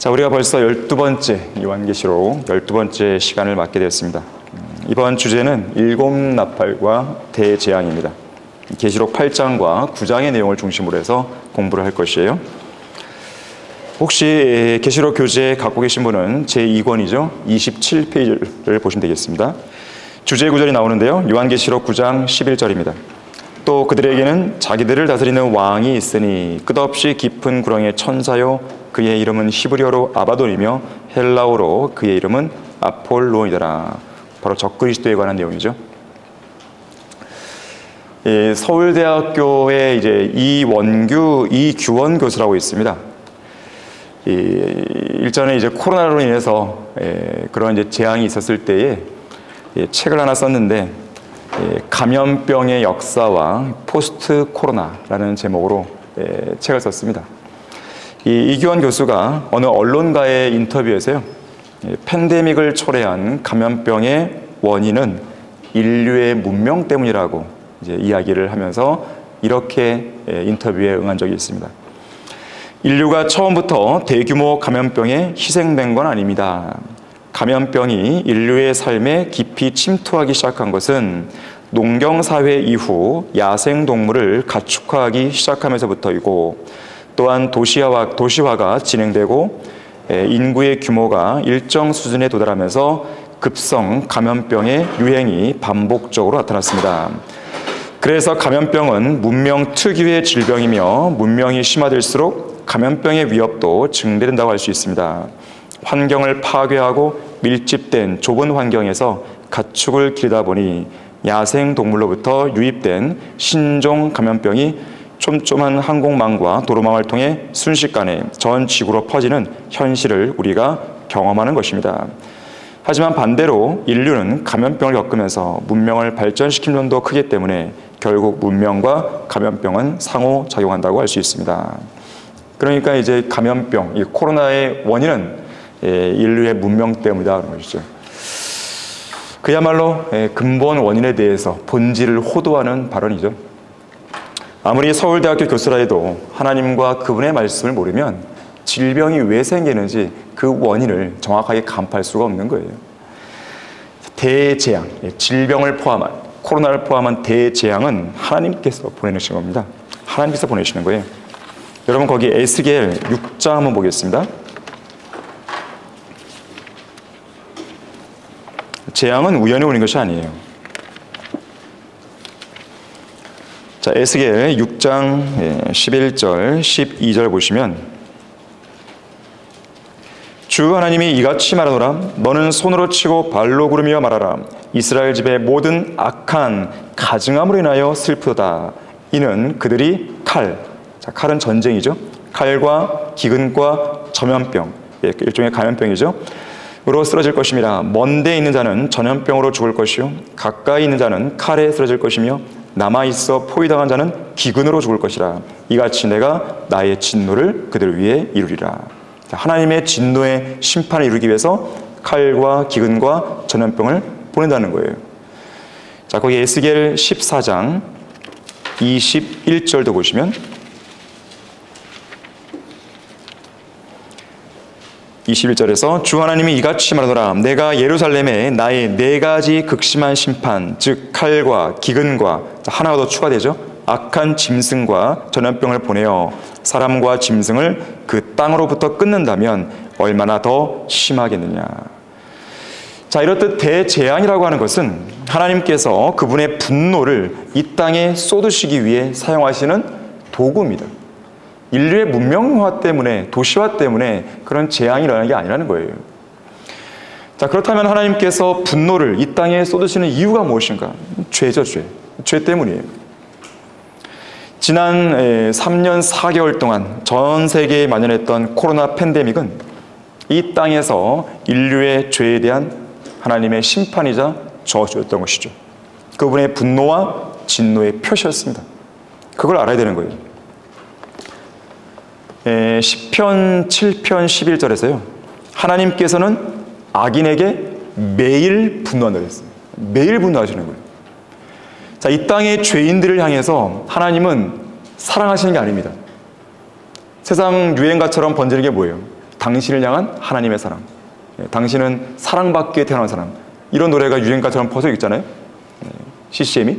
자, 우리가 벌써 12번째 요한계시록 12번째 시간을 맞게 되었습니다. 이번 주제는 일곱 나팔과 대재앙입니다. 계시록 8장과 9장의 내용을 중심으로 해서 공부를 할 것이에요. 혹시 계시록 교재 갖고 계신 분은 제2권이죠. 27페이지를 보시면 되겠습니다. 주제 구절이 나오는데요. 요한계시록 9장 11절입니다. 또 그들에게는 자기들을 다스리는 왕이 있으니 끝없이 깊은 구렁의 천사요 그의 이름은 히브리어로 아바돈이며 헬라어로 그의 이름은 아폴로이더라. 바로 적그리스도에 관한 내용이죠. 서울대학교에 이제 이규원 교수라고 있습니다. 일전에 이제 코로나로 인해서 그런 이제 재앙이 있었을 때에 책을 하나 썼는데 감염병의 역사와 포스트 코로나라는 제목으로 책을 썼습니다. 이규원 교수가 어느 언론과의 인터뷰에서요, 팬데믹을 초래한 감염병의 원인은 인류의 문명 때문이라고 이제 이야기를 하면서 이렇게 인터뷰에 응한 적이 있습니다. 인류가 처음부터 대규모 감염병에 희생된 건 아닙니다. 감염병이 인류의 삶에 깊이 침투하기 시작한 것은 농경사회 이후 야생동물을 가축화하기 시작하면서부터이고, 또한 도시화가 진행되고 인구의 규모가 일정 수준에 도달하면서 급성 감염병의 유행이 반복적으로 나타났습니다. 그래서 감염병은 문명 특유의 질병이며 문명이 심화될수록 감염병의 위협도 증대된다고 할 수 있습니다. 환경을 파괴하고 밀집된 좁은 환경에서 가축을 기르다 보니 야생동물로부터 유입된 신종 감염병이 촘촘한 항공망과 도로망을 통해 순식간에 전 지구로 퍼지는 현실을 우리가 경험하는 것입니다. 하지만 반대로 인류는 감염병을 겪으면서 문명을 발전시킨 면도 크기 때문에 결국 문명과 감염병은 상호작용한다고 할 수 있습니다. 그러니까 이제 감염병, 이 코로나의 원인은 인류의 문명 때문이다 그런 것이죠. 그야말로 근본 원인에 대해서 본질을 호도하는 발언이죠. 아무리 서울대학교 교수라 해도 하나님과 그분의 말씀을 모르면 질병이 왜 생기는지 그 원인을 정확하게 간파할 수가 없는 거예요. 대재앙, 질병을 포함한, 코로나를 포함한 대재앙은 하나님께서 보내시는 겁니다. 하나님께서 보내시는 거예요. 여러분 거기 에스겔 6장 한번 보겠습니다. 재앙은 우연히 오는 것이 아니에요. 자, 에스겔 6장 11절, 12절 보시면 주 하나님이 이같이 말하노라. 너는 손으로 치고 발로 구르며 말하라. 이스라엘 집의 모든 악한 가증함으로 인하여 슬프도다. 이는 그들이 칼, 자, 칼은 전쟁이죠. 칼과 기근과 전염병, 일종의 감염병이죠. 으로 쓰러질 것입니다. 먼데 있는 자는 전염병으로 죽을 것이요 가까이 있는 자는 칼에 쓰러질 것이며 남아있어 포위당한 자는 기근으로 죽을 것이라. 이같이 내가 나의 진노를 그들 위에 이루리라. 하나님의 진노의 심판을 이루기 위해서 칼과 기근과 전염병을 보낸다는 거예요. 자, 거기 에스겔 14장 21절도 보시면 21절에서 주 하나님이 이같이 말하노라. 내가 예루살렘에 나의 4가지 극심한 심판, 즉 칼과 기근과, 하나가 더 추가되죠. 악한 짐승과 전염병을 보내어 사람과 짐승을 그 땅으로부터 끊는다면 얼마나 더 심하겠느냐. 자, 이렇듯 대재앙이라고 하는 것은 하나님께서 그분의 분노를 이 땅에 쏟으시기 위해 사용하시는 도구입니다. 인류의 문명화 때문에, 도시화 때문에 그런 재앙이 일어나는 게 아니라는 거예요. 자, 그렇다면 하나님께서 분노를 이 땅에 쏟으시는 이유가 무엇인가? 죄죠, 죄. 죄 때문이에요. 지난 3년 4개월 동안 전 세계에 만연했던 코로나 팬데믹은 이 땅에서 인류의 죄에 대한 하나님의 심판이자 저주였던 것이죠. 그분의 분노와 진노의 표시였습니다. 그걸 알아야 되는 거예요. 시편 7편 11절에서요. 하나님께서는 악인에게 매일 분노한다고 했어요. 매일 분노하시는 거예요. 자, 이 땅의 죄인들을 향해서 하나님은 사랑하시는 게 아닙니다. 세상 유행가처럼 번지는 게 뭐예요? 당신을 향한 하나님의 사랑. 당신은 사랑받기 위해 태어난 사람. 이런 노래가 유행가처럼 퍼져 있잖아요. CCM이.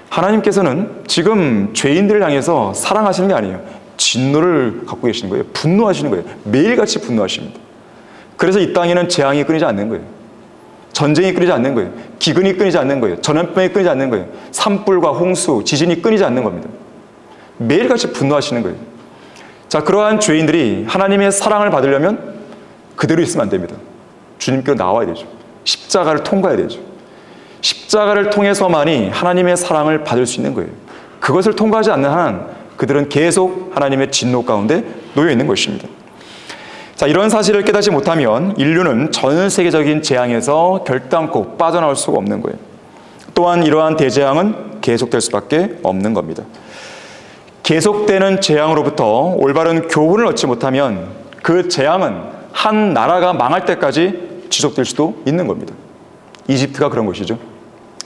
하나님께서는 지금 죄인들을 향해서 사랑하시는 게 아니에요. 진노를 갖고 계시는 거예요. 분노하시는 거예요. 매일같이 분노하십니다. 그래서 이 땅에는 재앙이 끊이지 않는 거예요. 전쟁이 끊이지 않는 거예요. 기근이 끊이지 않는 거예요. 전염병이 끊이지 않는 거예요. 산불과 홍수, 지진이 끊이지 않는 겁니다. 매일같이 분노하시는 거예요. 자, 그러한 죄인들이 하나님의 사랑을 받으려면 그대로 있으면 안 됩니다. 주님께로 나와야 되죠. 십자가를 통과해야 되죠. 십자가를 통해서만이 하나님의 사랑을 받을 수 있는 거예요. 그것을 통과하지 않는 한 그들은 계속 하나님의 진노 가운데 놓여 있는 것입니다. 자, 이런 사실을 깨닫지 못하면 인류는 전 세계적인 재앙에서 결단코 빠져나올 수가 없는 거예요. 또한 이러한 대재앙은 계속될 수밖에 없는 겁니다. 계속되는 재앙으로부터 올바른 교훈을 얻지 못하면 그 재앙은 한 나라가 망할 때까지 지속될 수도 있는 겁니다. 이집트가 그런 것이죠.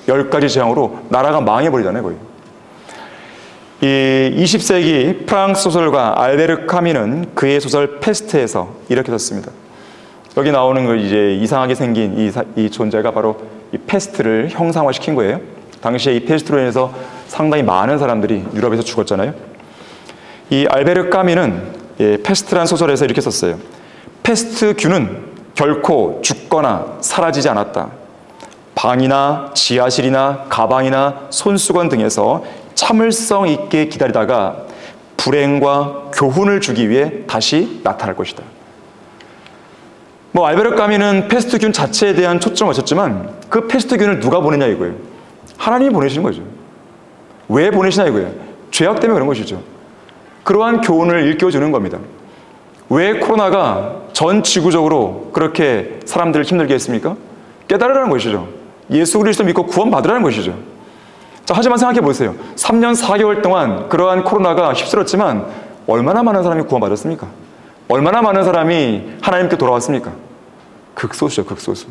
10가지 재앙으로 나라가 망해버리잖아요, 거의. 이 20세기 프랑스 소설가 알베르 카미는 그의 소설 페스트에서 이렇게 썼습니다. 여기 나오는 거 이제 이상하게 생긴 이 존재가 바로 이 페스트를 형상화시킨 거예요. 당시에 이 페스트로 인해서 상당히 많은 사람들이 유럽에서 죽었잖아요. 이 알베르 카미는 페스트란 소설에서 이렇게 썼어요. 페스트균은 결코 죽거나 사라지지 않았다. 방이나 지하실이나 가방이나 손수건 등에서 참을성 있게 기다리다가 불행과 교훈을 주기 위해 다시 나타날 것이다. 알베르 카미는 페스트균 자체에 대한 초점을 맞췄지만 그 페스트균을 누가 보내냐 이거예요. 하나님이 보내시는 거죠. 왜 보내시냐 이거예요. 죄악 때문에 그런 것이죠. 그러한 교훈을 일깨워주는 겁니다. 왜 코로나가 전 지구적으로 그렇게 사람들을 힘들게 했습니까? 깨달으라는 것이죠. 예수 그리스도 믿고 구원받으라는 것이죠. 자, 하지만 생각해 보세요. 3년 4개월 동안 그러한 코로나가 휩쓸었지만 얼마나 많은 사람이 구원받았습니까? 얼마나 많은 사람이 하나님께 돌아왔습니까? 극소수죠, 극소수.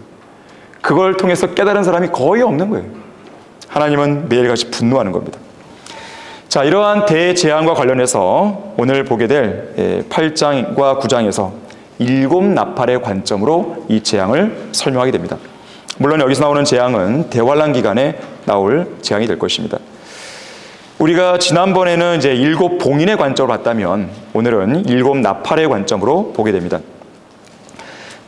그걸 통해서 깨달은 사람이 거의 없는 거예요. 하나님은 매일같이 분노하는 겁니다. 자, 이러한 대재앙과 관련해서 오늘 보게 될 8장과 9장에서 7나팔의 관점으로 이 재앙을 설명하게 됩니다. 물론 여기서 나오는 재앙은 대환란 기간에 나올 재앙이 될 것입니다. 우리가 지난번에는 이제 7봉인의 관점으로 봤다면 오늘은 7나팔의 관점으로 보게 됩니다.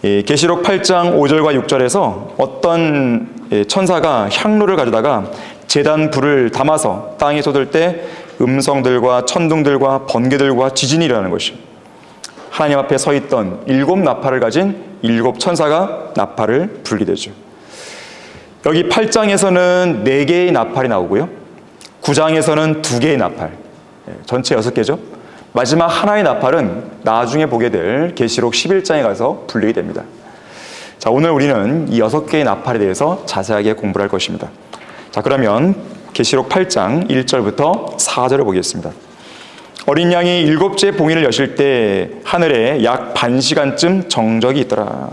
계시록 8장 5절과 6절에서 어떤 천사가 향로를 가져다가 제단 불을 담아서 땅에 쏟을 때 음성들과 천둥들과 번개들과 지진이 일어나는 것이요. 하나님 앞에 서 있던 7나팔을 가진 7 천사가 나팔을 불게 되죠. 여기 8장에서는 4개의 나팔이 나오고요. 9장에서는 2개의 나팔, 전체 6개죠. 마지막 하나의 나팔은 나중에 보게 될 계시록 11장에 가서 불리게 됩니다. 자, 오늘 우리는 이 6개의 나팔에 대해서 자세하게 공부를 할 것입니다. 자, 그러면 계시록 8장 1절부터 4절을 보겠습니다. 어린 양이 7째 봉인을 여실 때 하늘에 약 반 시간쯤 정적이 있더라.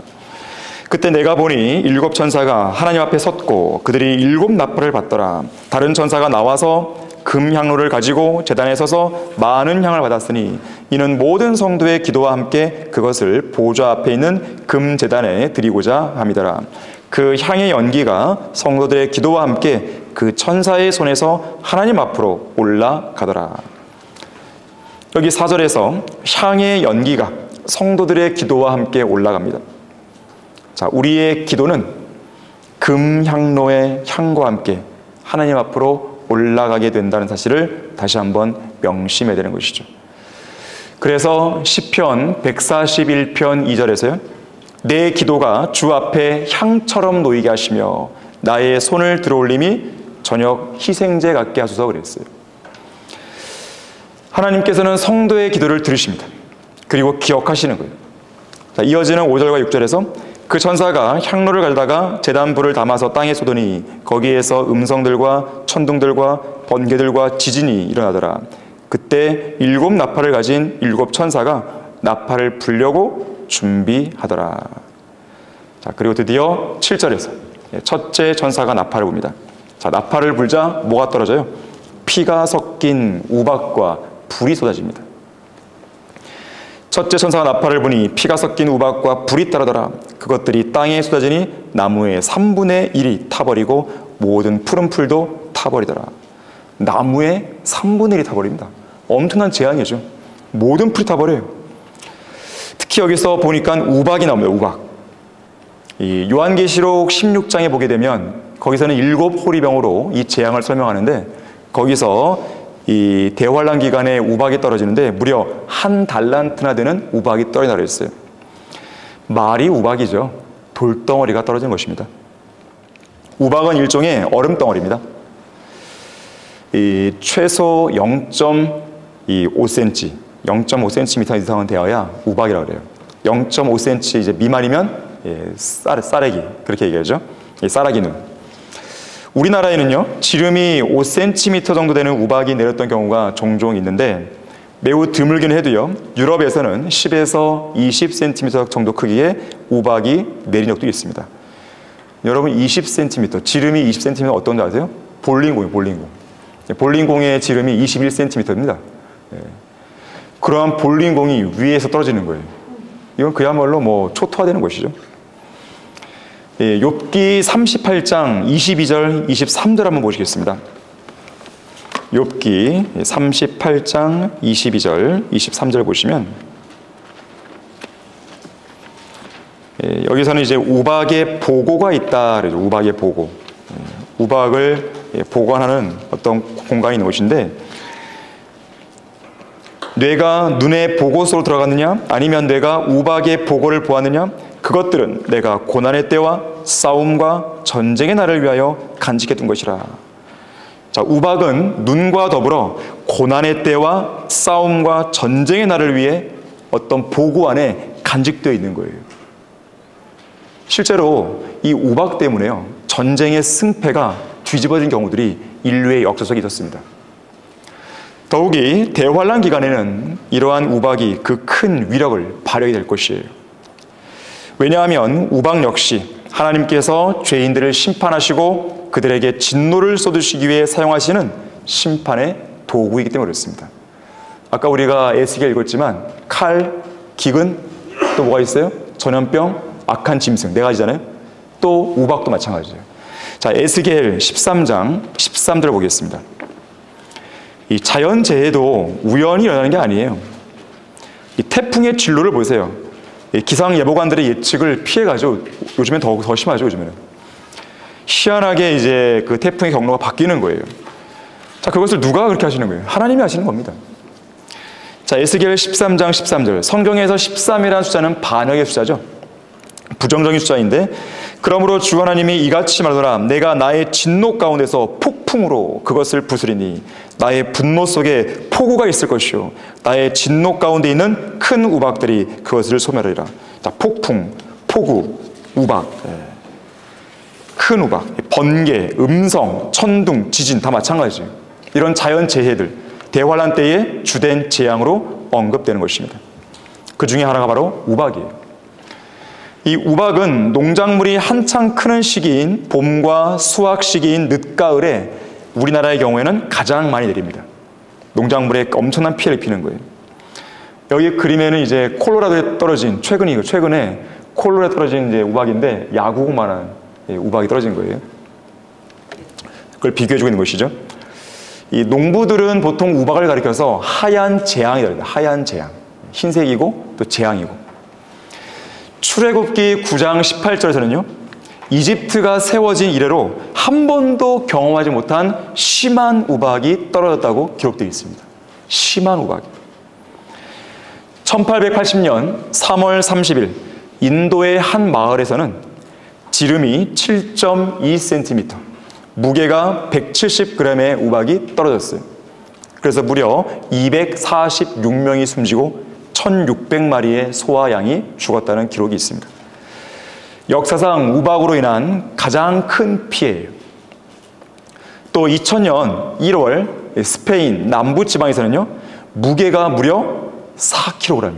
그때 내가 보니 7 천사가 하나님 앞에 섰고 그들이 7 나팔을 받더라. 다른 천사가 나와서 금 향로를 가지고 제단에 서서 많은 향을 받았으니 이는 모든 성도의 기도와 함께 그것을 보좌 앞에 있는 금 제단에 드리고자 함이더라. 그 향의 연기가 성도들의 기도와 함께 그 천사의 손에서 하나님 앞으로 올라가더라. 여기 4절에서 향의 연기가 성도들의 기도와 함께 올라갑니다. 자, 우리의 기도는 금향로의 향과 함께 하나님 앞으로 올라가게 된다는 사실을 다시 한번 명심해야 되는 것이죠. 그래서 시편 141편 2절에서요. 내 기도가 주 앞에 향처럼 놓이게 하시며 나의 손을 들어올림이 저녁 희생제 같게 하소서 그랬어요. 하나님께서는 성도의 기도를 들으십니다. 그리고 기억하시는 거예요. 자, 이어지는 5절과 6절에서 그 천사가 향로를 가져다가 제단 불을 담아서 땅에 쏟으니 거기에서 음성들과 천둥들과 번개들과 지진이 일어나더라. 그때 7 나팔을 가진 7 천사가 나팔을 불려고 준비하더라. 자, 그리고 드디어 7절에서 첫째 천사가 나팔을 붑니다. 자, 나팔을 불자 뭐가 떨어져요? 피가 섞인 우박과 불이 쏟아집니다. 첫째 천사가 나팔을 부니 피가 섞인 우박과 불이 따르더라. 그것들이 땅에 쏟아지니 나무의 3분의 1이 타버리고 모든 푸른 풀도 타버리더라. 나무의 3분의 1이 타버립니다. 엄청난 재앙이죠. 모든 풀이 타버려요. 특히 여기서 보니까 우박이 나옵니다. 우박. 이 요한계시록 16장에 보게 되면 거기서는 7 호리병으로 이 재앙을 설명하는데, 거기서 이 대환란 기간에 우박이 떨어지는데 무려 1달란트나 되는 우박이 떨어진다고 했어요. 말이 우박이죠. 돌덩어리가 떨어진 것입니다. 우박은 일종의 얼음덩어리입니다. 이 최소 0.5cm, 0.5cm 이상은 되어야 우박이라고 그래요. 0.5cm 이제 미만이면 쌀래기, 그렇게 얘기하죠. 쌀아기 눈. 우리나라에는요, 지름이 5cm 정도 되는 우박이 내렸던 경우가 종종 있는데, 매우 드물긴 해도요, 유럽에서는 10에서 20cm 정도 크기의 우박이 내린 적도 있습니다. 여러분, 20cm, 지름이 20cm면 어떤지 아세요? 볼링공이에요, 볼링공. 볼링공의 지름이 21cm입니다. 그러한 볼링공이 위에서 떨어지는 거예요. 이건 그야말로 뭐 초토화되는 것이죠. 욥기 38장 22절, 23절 한번 보시겠습니다. 욥기 38장 22절, 23절 보시면 여기서는 이제 우박의 보고가 있다 그러죠. 우박의 보고. 우박을 보관하는 어떤 공간이 있는 곳인데, 뇌가 눈의 보고소로 들어갔느냐, 아니면 뇌가 우박의 보고를 보았느냐, 그것들은 내가 고난의 때와 싸움과 전쟁의 날을 위하여 간직해둔 것이라. 자, 우박은 눈과 더불어 고난의 때와 싸움과 전쟁의 날을 위해 어떤 보고 안에 간직되어 있는 거예요. 실제로 이 우박 때문에요, 전쟁의 승패가 뒤집어진 경우들이 인류의 역사 속에 있었습니다. 더욱이 대환란 기간에는 이러한 우박이 그 큰 위력을 발휘하게 될 것이에요. 왜냐하면 우박 역시 하나님께서 죄인들을 심판하시고 그들에게 진노를 쏟으시기 위해 사용하시는 심판의 도구이기 때문에 그렇습니다. 아까 우리가 에스겔 읽었지만 칼, 기근, 또 뭐가 있어요? 전염병, 악한 짐승, 4가지잖아요. 또 우박도 마찬가지예요. 자, 에스겔 13장 13절을 보겠습니다. 이 자연재해도 우연히 일어나는 게 아니에요. 이 태풍의 진로를 보세요. 기상예보관들의 예측을 피해가지고, 요즘엔 더 심하죠, 요즘에는. 희한하게 이제 그 태풍의 경로가 바뀌는 거예요. 자, 그것을 누가 그렇게 하시는 거예요? 하나님이 하시는 겁니다. 자, 에스겔 13장 13절. 성경에서 13이라는 숫자는 반역의 숫자죠. 부정적인 숫자인데, 그러므로 주 하나님이 이같이 말하노라. 내가 나의 진노 가운데서 폭풍으로 그것을 부수리니 나의 분노 속에 폭우가 있을 것이요 나의 진노 가운데 있는 큰 우박들이 그것을 소멸하리라. 자, 폭풍, 폭우, 우박, 큰 우박, 번개, 음성, 천둥, 지진 다 마찬가지예요. 이런 자연재해들, 대환란 때의 주된 재앙으로 언급되는 것입니다. 그 중에 하나가 바로 우박이에요. 이 우박은 농작물이 한창 크는 시기인 봄과 수확 시기인 늦가을에 우리나라의 경우에는 가장 많이 내립니다. 농작물에 엄청난 피해를 입히는 거예요. 여기 그림에는 이제 콜로라도에 떨어진, 최근에 콜로라도에 떨어진 이제 우박인데 야구공만한 우박이 떨어진 거예요. 그걸 비교해주고 있는 것이죠. 이 농부들은 보통 우박을 가리켜서 하얀 재앙이라고 합니다. 하얀 재앙. 흰색이고 또 재앙이고. 출애굽기 9장 18절에서는요, 이집트가 세워진 이래로 한 번도 경험하지 못한 심한 우박이 떨어졌다고 기록되어 있습니다. 심한 우박이. 1880년 3월 30일 인도의 한 마을에서는 지름이 7.2cm, 무게가 170g의 우박이 떨어졌어요. 그래서 무려 246명이 숨지고 1600마리의 소와 양이 죽었다는 기록이 있습니다. 역사상 우박으로 인한 가장 큰 피해예요. 또 2000년 1월 스페인 남부지방에서는요, 무게가 무려 4kg,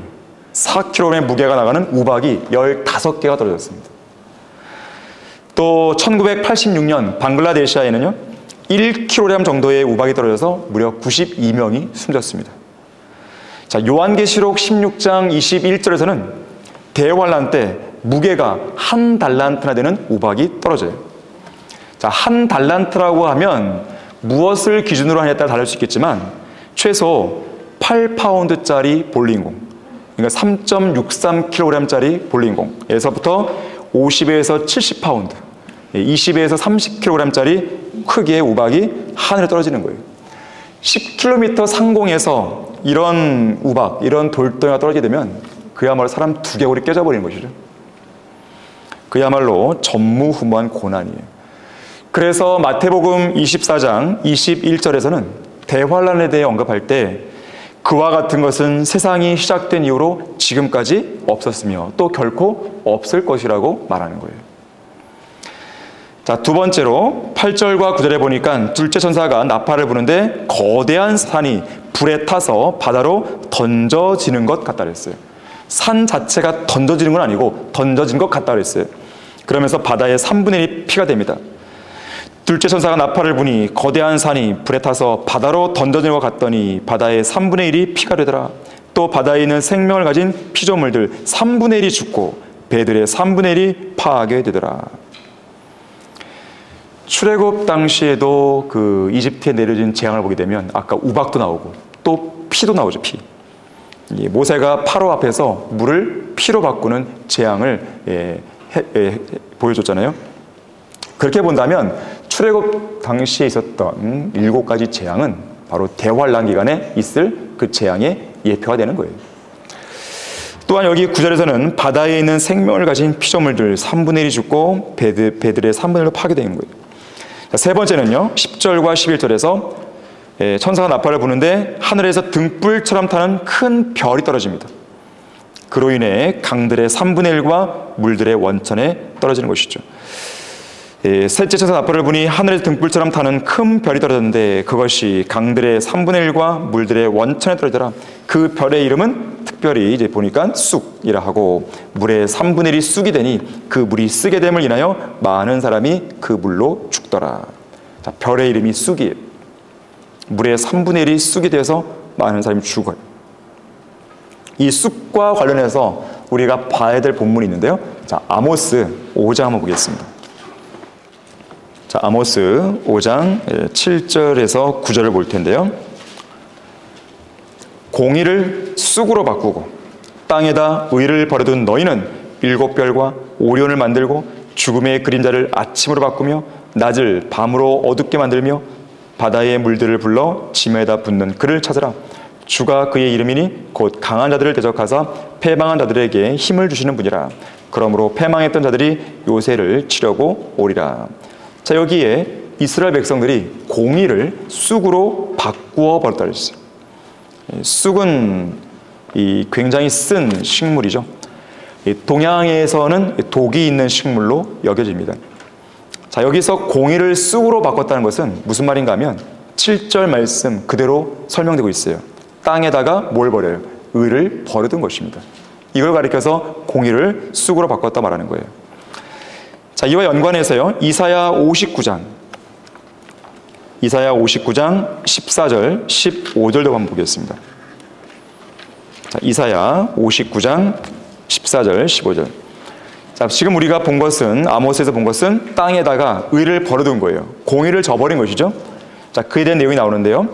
4kg의 무게가 나가는 우박이 15개가 떨어졌습니다. 또 1986년 방글라데시아에는요, 1kg 정도의 우박이 떨어져서 무려 92명이 숨졌습니다. 자, 요한계시록 16장 21절에서는 대환란 때 무게가 1달란트나 되는 우박이 떨어져요. 자, 1달란트라고 하면 무엇을 기준으로 하냐에 따라 다를 수 있겠지만 최소 8파운드짜리 볼링공, 그러니까 3.63kg짜리 볼링공에서부터 50에서 70파운드, 20에서 30kg짜리 크기의 우박이 하늘에 떨어지는 거예요. 10km 상공에서 이런 우박, 이런 돌덩이가 떨어지게 되면 그야말로 사람 두개골이 깨져버리는 것이죠. 그야말로 전무후무한 고난이에요. 그래서 마태복음 24장 21절에서는 대환란에 대해 언급할 때 그와 같은 것은 세상이 시작된 이후로 지금까지 없었으며 또 결코 없을 것이라고 말하는 거예요. 자, 두 번째로 8절과 9절에 보니까 둘째 천사가 나팔을 부는데 거대한 산이 불에 타서 바다로 던져지는 것 같다 그랬어요. 산 자체가 던져지는 건 아니고 던져진 것 같다 그랬어요. 그러면서 바다의 3분의 1이 피가 됩니다. 둘째 천사가 나팔을 부니 거대한 산이 불에 타서 바다로 던져지는 것 같더니 바다의 3분의 1이 피가 되더라. 또 바다에 있는 생명을 가진 피조물들 3분의 1이 죽고 배들의 3분의 1이 파하게 되더라. 출애굽 당시에도 그 이집트에 내려진 재앙을 보게 되면 아까 우박도 나오고 또 피도 나오죠. 피. 모세가 파로 앞에서 물을 피로 바꾸는 재앙을 보여줬잖아요. 그렇게 본다면 출애굽 당시에 있었던 7가지 재앙은 바로 대환란 기간에 있을 그 재앙의 예표가 되는 거예요. 또한 여기 9절에서는 바다에 있는 생명을 가진 피조물들 3분의 1이 죽고 배들의 3분의 1로 파괴되는 거예요. 자, 세 번째는요, 10절과 11절에서 천사가 나팔을 부는데 하늘에서 등불처럼 타는 큰 별이 떨어집니다. 그로 인해 강들의 3분의 1과 물들의 원천에 떨어지는 것이죠. 셋째 천사 나팔을 부니 하늘에서 등불처럼 타는 큰 별이 떨어졌는데 그것이 강들의 3분의 1과 물들의 원천에 떨어지더라. 그 별의 이름은 특별히 이제 보니까 쑥이라 하고 물의 3분의 1이 쑥이 되니 그 물이 쓰게 됨을 인하여 많은 사람이 그 물로 죽더라. 자, 별의 이름이 쑥이에요. 물의 3분의 1이 쑥이 되어서 많은 사람이 죽어요. 이 쑥과 관련해서 우리가 봐야 될 본문이 있는데요. 자, 아모스 5장 한번 보겠습니다. 자, 아모스 5장 7절에서 9절을 볼 텐데요. 공의를 쑥으로 바꾸고 땅에다 의를 버려둔 너희는 7별과 오리온을 만들고 죽음의 그림자를 아침으로 바꾸며 낮을 밤으로 어둡게 만들며 바다의 물들을 불러 지면에다 붓는 그를 찾으라. 주가 그의 이름이니 곧 강한 자들을 대적하사 패망한 자들에게 힘을 주시는 분이라. 그러므로 패망했던 자들이 요새를 치려고 오리라. 자, 여기에 이스라엘 백성들이 공의를 쑥으로 바꾸어 버렸다 그랬어요. 쑥은 굉장히 쓴 식물이죠. 동양에서는 독이 있는 식물로 여겨집니다. 자, 여기서 공의를 쑥으로 바꿨다는 것은 무슨 말인가 하면 7절 말씀 그대로 설명되고 있어요. 땅에다가 뭘 버려요? 의를 버려둔 것입니다. 이걸 가리켜서 공의를 쑥으로 바꿨다 말하는 거예요. 자, 이와 연관해서요, 이사야 59장 14절 15절도 한번 보겠습니다. 자, 이사야 59장 14절 15절. 자, 지금 우리가 본 것은, 아모스에서 본 것은 땅에다가 의를 버려둔 거예요. 공의를 저버린 것이죠. 자, 그에 대한 내용이 나오는데요.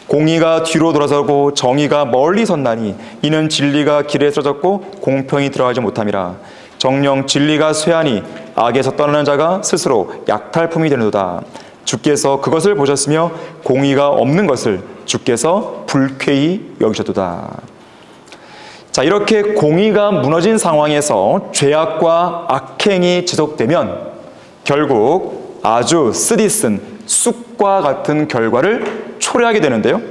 공의가 뒤로 돌아서고 정의가 멀리 섰나니 이는 진리가 길에 쓰러졌고 공평이 들어가지 못함이라. 정녕 진리가 쇠하니 악에서 떠나는 자가 스스로 약탈품이 되는도다. 주께서 그것을 보셨으며 공의가 없는 것을 주께서 불쾌히 여기셨도다. 자, 이렇게 공의가 무너진 상황에서 죄악과 악행이 지속되면 결국 아주 쓰디쓴 쑥과 같은 결과를 초래하게 되는데요.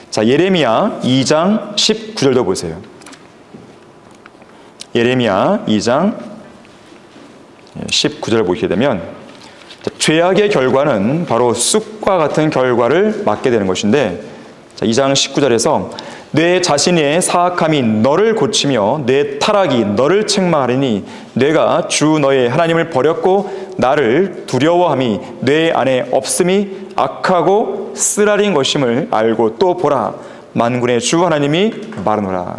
자, 예레미야 2장 19절도 보세요. 예레미야 2장 19절을 보시게 되면 죄악의 결과는 바로 쑥과 같은 결과를 맞게 되는 것인데, 자, 2장 19절에서 내 자신의 사악함이 너를 고치며 내 타락이 너를 책망하리니 내가 주 너의 하나님을 버렸고 나를 두려워함이 뇌 안에 없음이 악하고 쓰라린 것임을 알고 또 보라. 만군의 주 하나님이 말하노라.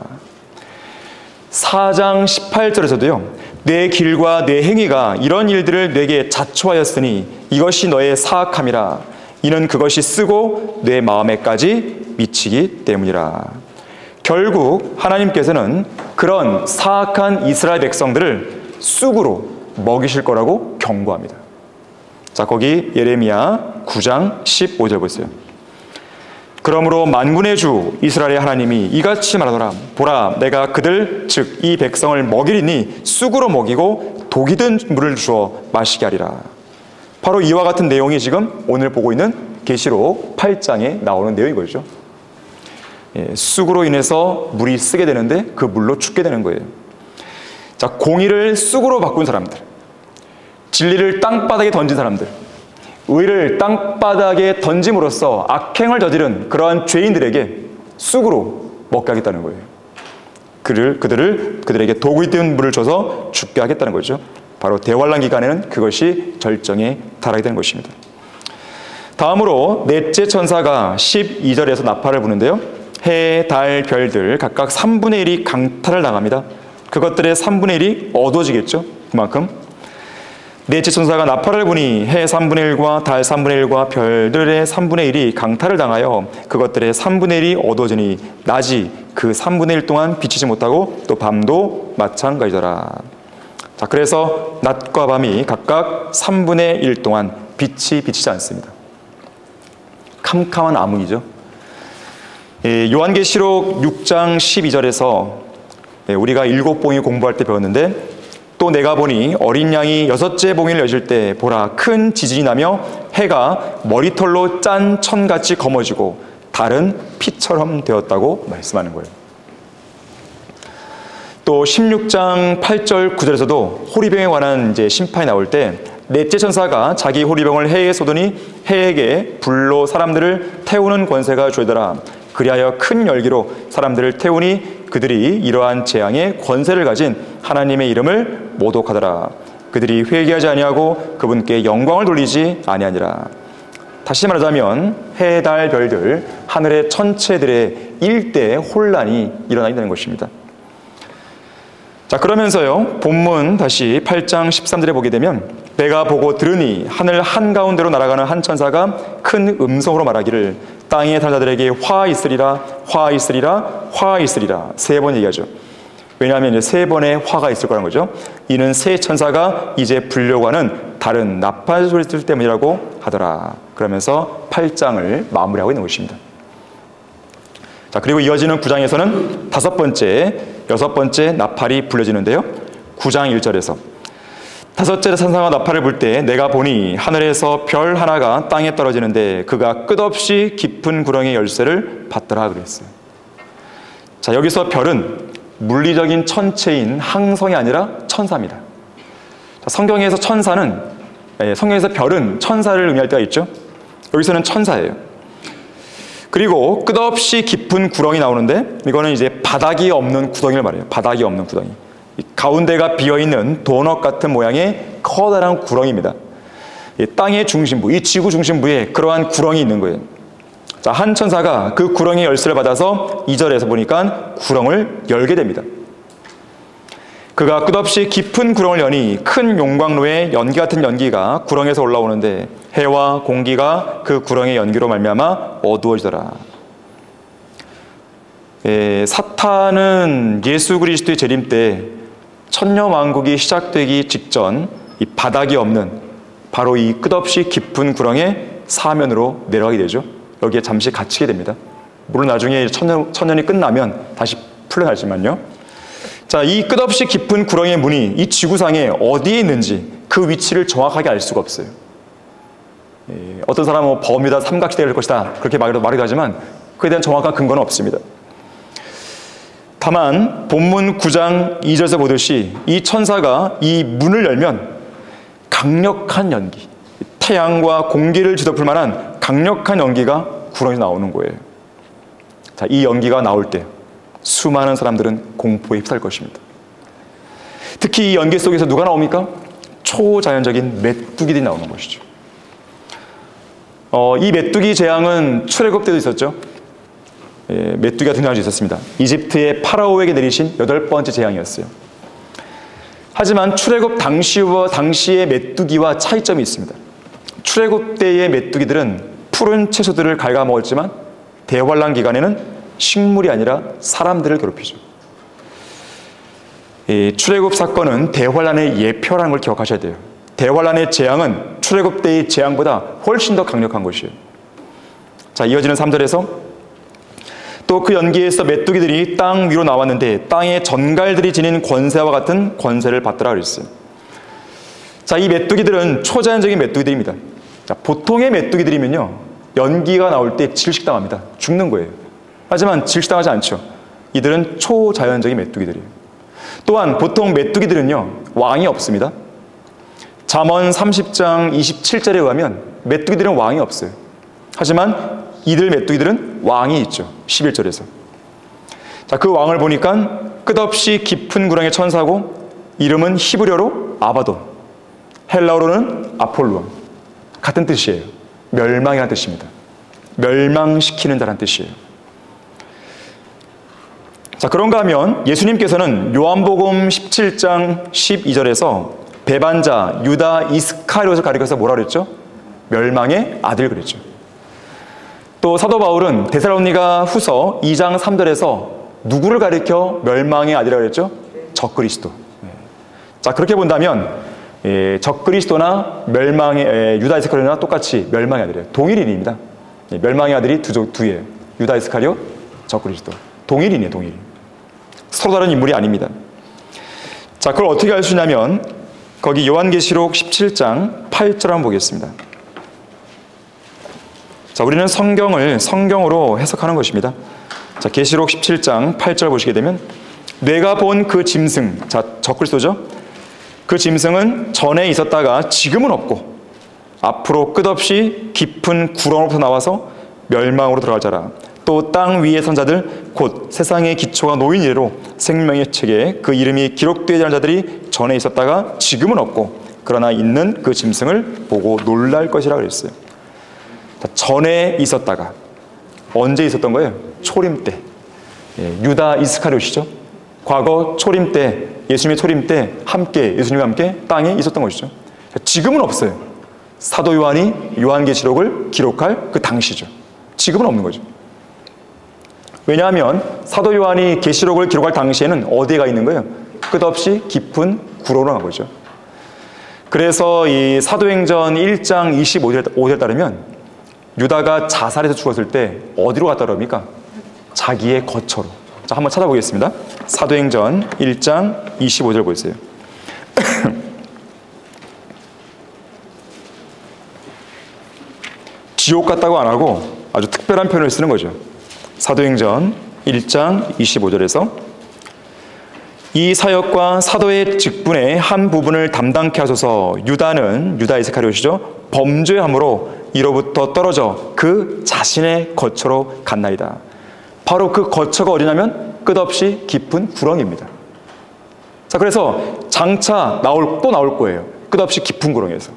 4장 18절에서도요. 내 길과 내 행위가 이런 일들을 내게 자초하였으니 이것이 너의 사악함이라. 이는 그것이 쓰고 내 마음에까지 미치기 때문이라. 결국 하나님께서는 그런 사악한 이스라엘 백성들을 쑥으로 먹이실 거라고 경고합니다. 자, 거기 예레미야 9장 15절 보세요. 그러므로 만군의 주 이스라엘의 하나님이 이같이 말하노라. 보라, 내가 그들 즉 이 백성을 먹이리니 쑥으로 먹이고 독이 든 물을 주어 마시게 하리라. 바로 이와 같은 내용이 지금 오늘 보고 있는 계시록 8장에 나오는 내용인 거죠. 쑥으로 인해서 물이 쓰게 되는데 그 물로 죽게 되는 거예요. 자, 공의를 쑥으로 바꾼 사람들, 진리를 땅바닥에 던진 사람들, 의를 땅바닥에 던짐으로써 악행을 저지른 그러한 죄인들에게 쑥으로 먹게 하겠다는 거예요. 그들에게 독이 든 물을 줘서 죽게 하겠다는 거죠. 바로 대환란 기간에는 그것이 절정에 달하게 되는 것입니다. 다음으로 넷째 천사가 12절에서 나팔을 부는데요. 해, 달, 별들 각각 3분의 1이 강탈을 당합니다. 그것들의 3분의 1이 어두워지겠죠. 그만큼 넷째 천사가 나팔을 부니 해 3분의 1과 달 3분의 1과 별들의 3분의 1이 강탈을 당하여 그것들의 3분의 1이 어두워지니 낮이 그 3분의 1 동안 비치지 못하고 또 밤도 마찬가지더라. 자, 그래서 낮과 밤이 각각 3분의 1 동안 빛이 비치지 않습니다. 캄캄한 암흑이죠. 요한계시록 6장 12절에서 우리가 7봉이 공부할 때 배웠는데, 또 내가 보니 어린 양이 6째 봉인을 여실 때 보라, 큰 지진이 나며 해가 머리털로 짠 천같이 검어지고 달은 피처럼 되었다고 말씀하는 거예요. 또 16장 8절 9절에서도 호리병에 관한 이제 심판이 나올 때 넷째 천사가 자기 호리병을 해에 쏟으니 해에게 불로 사람들을 태우는 권세가 주어지더라. 그리하여 큰 열기로 사람들을 태우니 그들이 이러한 재앙의 권세를 가진 하나님의 이름을 모독하더라. 그들이 회개하지 아니하고 그분께 영광을 돌리지 아니하니라. 다시 말하자면 해, 달, 별들, 하늘의 천체들의 일대의 혼란이 일어나게 되는 것입니다. 자, 그러면서요, 본문 다시 8장 13절에 보게 되면 내가 보고 들으니 하늘 한가운데로 날아가는 한 천사가 큰 음성으로 말하기를 땅의 살자들에게 화 있으리라, 화 있으리라, 화 있으리라 3번 얘기하죠. 왜냐하면 이제 3번의 화가 있을 거라는 거죠. 이는 새 천사가 이제 불려고 하는 다른 나팔 소리 때문이라고 하더라. 그러면서 8장을 마무리하고 있는 것입니다. 자, 그리고 이어지는 9장에서는 5번째, 6번째 나팔이 불려지는데요. 9장 1절에서 5째 천사가 나팔을 불 때 내가 보니 하늘에서 별 하나가 땅에 떨어지는데 그가 끝없이 깊은 구렁의 열쇠를 받더라 그랬어요. 자, 여기서 별은 물리적인 천체인 항성이 아니라 천사입니다. 자, 성경에서 별은 천사를 의미할 때가 있죠. 여기서는 천사예요. 그리고 끝없이 깊은 구렁이 나오는데 이거는 이제 바닥이 없는 구덩이를 말해요. 바닥이 없는 구덩이. 가운데가 비어있는 도넛 같은 모양의 커다란 구렁이입니다. 이 땅의 중심부, 이 지구 중심부에 그러한 구렁이 있는 거예요. 자, 한 천사가 그 구렁의 열쇠를 받아서 2절에서 보니까 구렁을 열게 됩니다. 그가 끝없이 깊은 구렁을 여니 큰 용광로의 연기 같은 연기가 구렁에서 올라오는데 해와 공기가 그 구렁의 연기로 말미암아 어두워지더라. 사탄은 예수 그리스도의 재림 때 천년왕국이 시작되기 직전 이 바닥이 없는 바로 이 끝없이 깊은 구렁의 사면으로 내려가게 되죠. 여기에 잠시 갇히게 됩니다. 물론 나중에 천년이 끝나면 다시 풀려나지만요. 자, 이 끝없이 깊은 구렁의 문이 이 지구상에 어디에 있는지 그 위치를 정확하게 알 수가 없어요. 어떤 사람은 버뮤다 삼각지대가 될 것이다 그렇게 말하기도 하지만 그에 대한 정확한 근거는 없습니다. 다만 본문 9장 2절에서 보듯이 이 천사가 이 문을 열면 강력한 연기, 태양과 공기를 뒤덮을 만한 강력한 연기가 구렁에서 나오는 거예요. 자, 이 연기가 나올 때 수많은 사람들은 공포에 휩싸일 것입니다. 특히 이 연기 속에서 누가 나옵니까? 초자연적인 메뚜기들이 나오는 것이죠. 이 메뚜기 재앙은 출애굽 때도 있었죠. 메뚜기가 등장할 수 있었습니다. 이집트의 파라오에게 내리신 8번째 재앙이었어요. 하지만 출애굽 당시의 메뚜기와 차이점이 있습니다. 출애굽 때의 메뚜기들은 푸른 채소들을 갉아먹었지만 대환란 기간에는 식물이 아니라 사람들을 괴롭히죠. 이 출애굽 사건은 대환란의 예표라는 걸 기억하셔야 돼요. 대환란의 재앙은 출애굽 때의 재앙보다 훨씬 더 강력한 것이에요. 자, 이어지는 3절에서 또 그 연기에서 메뚜기들이 땅 위로 나왔는데 땅의 전갈들이 지닌 권세와 같은 권세를 받더라 그랬어요. 자, 이 메뚜기들은 초자연적인 메뚜기들입니다. 자, 보통의 메뚜기들이면요, 연기가 나올 때 질식당합니다. 죽는 거예요. 하지만 질식당하지 않죠. 이들은 초자연적인 메뚜기들이에요. 또한 보통 메뚜기들은요, 왕이 없습니다. 잠언 30장 27절에 의하면 메뚜기들은 왕이 없어요. 하지만 이들 메뚜기들은 왕이 있죠. 11절에서. 자, 그 왕을 보니까 끝없이 깊은 구렁의 천사고 이름은 히브리어로 아바돈, 헬라어로는 아폴론. 같은 뜻이에요. 멸망이라는 뜻입니다. 멸망시키는 자라는 뜻이에요. 자, 그런가 하면 예수님께서는 요한복음 17장 12절에서 배반자 유다 이스카리옷을 가리켜서 뭐라 그랬죠? 멸망의 아들 그랬죠. 또 사도 바울은 데살로니가 후서 2장 3절에서 누구를 가리켜 멸망의 아들이라고 그랬죠? 적그리스도. 자, 그렇게 본다면 적그리스도나 멸망의 유다 이스카리오나 똑같이 멸망의 아들이에요. 동일인입니다. 멸망의 아들이 두예요. 유다 이스카리오, 적그리스도. 동일인이에요, 동일. 서로 다른 인물이 아닙니다. 자, 그걸 어떻게 알 수 있냐면 거기 요한계시록 17장 8절 한번 보겠습니다. 자, 우리는 성경을 성경으로 해석하는 것입니다. 자, 계시록 17장 8절 보시게 되면 내가 본 그 짐승, 자, 적그리스도죠. 그 짐승은 전에 있었다가 지금은 없고 앞으로 끝없이 깊은 구렁으로부터 나와서 멸망으로 들어갈 자라. 또 땅 위에 선 자들 곧 세상의 기초가 놓인 이래로 생명의 책에 그 이름이 기록되지 않은 자들이 전에 있었다가 지금은 없고 그러나 있는 그 짐승을 보고 놀랄 것이라 그랬어요. 자, 전에 있었다가 언제 있었던 거예요? 초림 때. 유다 이스카리옷이죠. 과거 초림 때, 예수님의 초림 때 함께, 예수님과 함께 땅에 있었던 것이죠. 지금은 없어요. 사도 요한이 요한계시록을 기록할 그 당시죠. 지금은 없는 거죠. 왜냐하면 사도 요한이 계시록을 기록할 당시에는 어디에 가 있는 거예요? 끝없이 깊은 구렁으로 간 거죠. 그래서 이 사도행전 1장 25절에 따르면 유다가 자살해서 죽었을 때 어디로 갔다 그럽니까? 자기의 거처로. 자, 한번 찾아보겠습니다. 사도행전 1장 25절 보세요. 지옥 같다고 안 하고 아주 특별한 표현을 쓰는 거죠. 사도행전 1장 25절에서 이 사역과 사도의 직분의 한 부분을 담당케 하소서. 유다는 유다 이스카리옷이죠. 범죄함으로 이로부터 떨어져 그 자신의 거처로 갔나이다. 바로 그 거처가 어디냐면 끝없이 깊은 구렁입니다. 자, 그래서 장차 또 나올 거예요. 끝없이 깊은 구렁에서.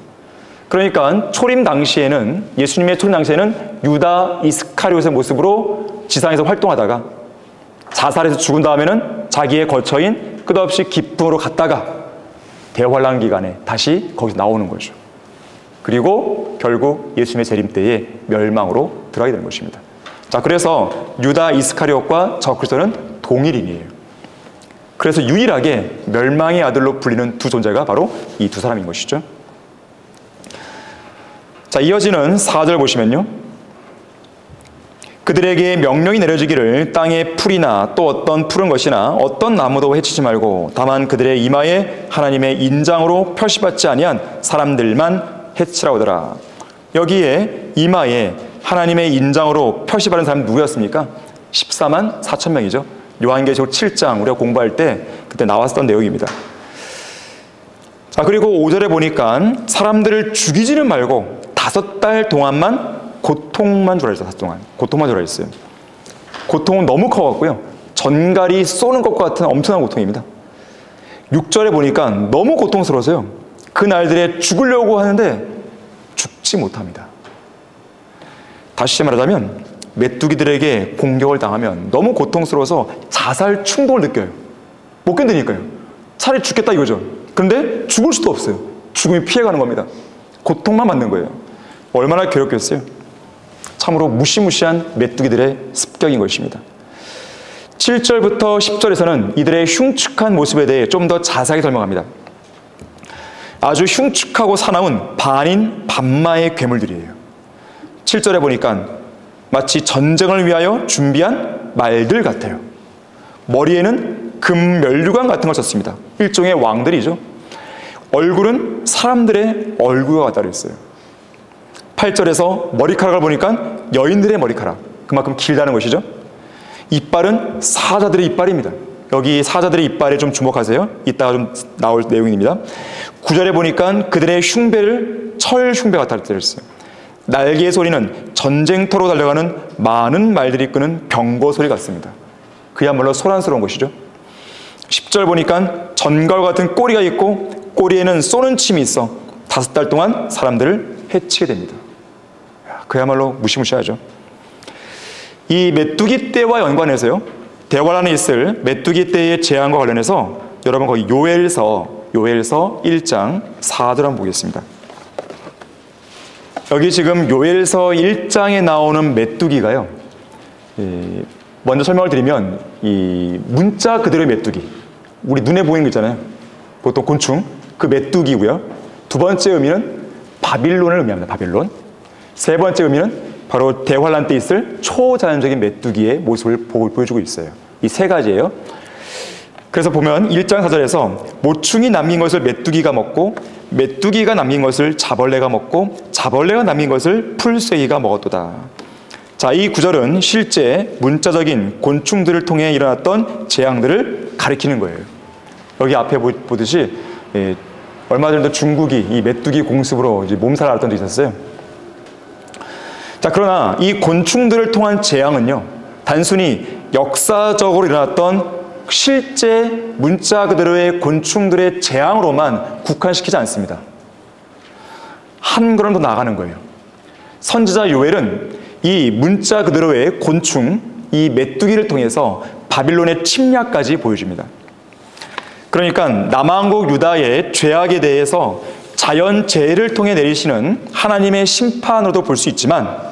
그러니까 초림 당시에는, 예수님의 초림 당시에는 유다 이스카리옷의 모습으로 지상에서 활동하다가 자살해서 죽은 다음에는 자기의 거처인 끝없이 깊음으로 갔다가 대환란 기간에 다시 거기서 나오는 거죠. 그리고 결국 예수님의 재림 때에 멸망으로 들어가게 되는 것입니다. 자, 그래서 유다 이스카리옷과 적그리스도는 동일인이에요. 그래서 유일하게 멸망의 아들로 불리는 두 존재가 바로 이 두 사람인 것이죠. 자, 이어지는 4절 보시면요. 그들에게 명령이 내려지기를 땅의 풀이나 또 어떤 푸른 것이나 어떤 나무도 해치지 말고 다만 그들의 이마에 하나님의 인장으로 표시받지 아니한 사람들만 해치라고 하더라. 여기에 이마에 하나님의 인장으로 표시받은 사람이 누구였습니까? 14만 4천 명이죠. 요한계시록 7장 우리가 공부할 때 그때 나왔던 내용입니다. 자, 그리고 5절에 보니까 사람들을 죽이지는 말고 5달 동안만 고통만 주라 했어요. 5달 동안 고통만 주라 했어요. 고통은 너무 커갖고요, 전갈이 쏘는 것과 같은 엄청난 고통입니다. 6절에 보니까 너무 고통스러워서요, 그 날들에 죽으려고 하는데 죽지 못합니다. 다시 말하자면 메뚜기들에게 공격을 당하면 너무 고통스러워서 자살 충동을 느껴요. 못 견디니까요. 차라리 죽겠다 이거죠. 그런데 죽을 수도 없어요. 죽음이 피해가는 겁니다. 고통만 받는 거예요. 얼마나 괴롭겠어요. 참으로 무시무시한 메뚜기들의 습격인 것입니다. 7절부터 10절에서는 이들의 흉측한 모습에 대해 좀 더 자세하게 설명합니다. 아주 흉측하고 사나운 반인 반마의 괴물들이에요. 7절에 보니까 마치 전쟁을 위하여 준비한 말들 같아요. 머리에는 금면류관 같은 걸 썼습니다. 일종의 왕들이죠. 얼굴은 사람들의 얼굴과 같다 그랬어요. 8절에서 머리카락을 보니까 여인들의 머리카락, 그만큼 길다는 것이죠. 이빨은 사자들의 이빨입니다. 여기 사자들의 이빨에 좀 주목하세요. 이따가 좀 나올 내용입니다. 9절에 보니까 그들의 흉배를 철 흉배 같다 그랬어요. 날개의 소리는 전쟁터로 달려가는 많은 말들이 끄는 병거 소리 같습니다. 그야말로 소란스러운 것이죠. 10절 보니까 전갈과 같은 꼬리가 있고 꼬리에는 쏘는 침이 있어 5달 동안 사람들을 해치게 됩니다. 그야말로 무시무시하죠. 이 메뚜기 떼와 연관해서요, 대화란에 있을 메뚜기 떼의 재앙과 관련해서 여러분 거기 요엘서 1장 4절 한번 보겠습니다. 여기 지금 요엘서 1장에 나오는 메뚜기가요, 먼저 설명을 드리면 이 문자 그대로의 메뚜기, 우리 눈에 보이는 거 있잖아요. 보통 곤충, 그 메뚜기고요. 두 번째 의미는 바빌론을 의미합니다. 바빌론. 세 번째 의미는 바로 대환란 때 있을 초자연적인 메뚜기의 모습을 보여주고 있어요. 이 세 가지예요. 그래서 보면 1장 4절에서 모충이 남긴 것을 메뚜기가 먹고 메뚜기가 남긴 것을 자벌레가 먹고 자벌레가 남긴 것을 풀새기가 먹었도다. 자, 이 구절은 실제 문자적인 곤충들을 통해 일어났던 재앙들을 가리키는 거예요. 여기 앞에 보듯이 얼마 전에도 중국이 이 메뚜기 공습으로 이제 몸살을 앓았던 적이 있었어요. 자, 그러나 이 곤충들을 통한 재앙은요, 단순히 역사적으로 일어났던 실제 문자 그대로의 곤충들의 재앙으로만 국한시키지 않습니다. 한 걸음 더 나아가는 거예요. 선지자 요엘은 이 문자 그대로의 곤충, 이 메뚜기를 통해서 바빌론의 침략까지 보여줍니다. 그러니까 남왕국 유다의 죄악에 대해서 자연재해를 통해 내리시는 하나님의 심판으로도 볼 수 있지만,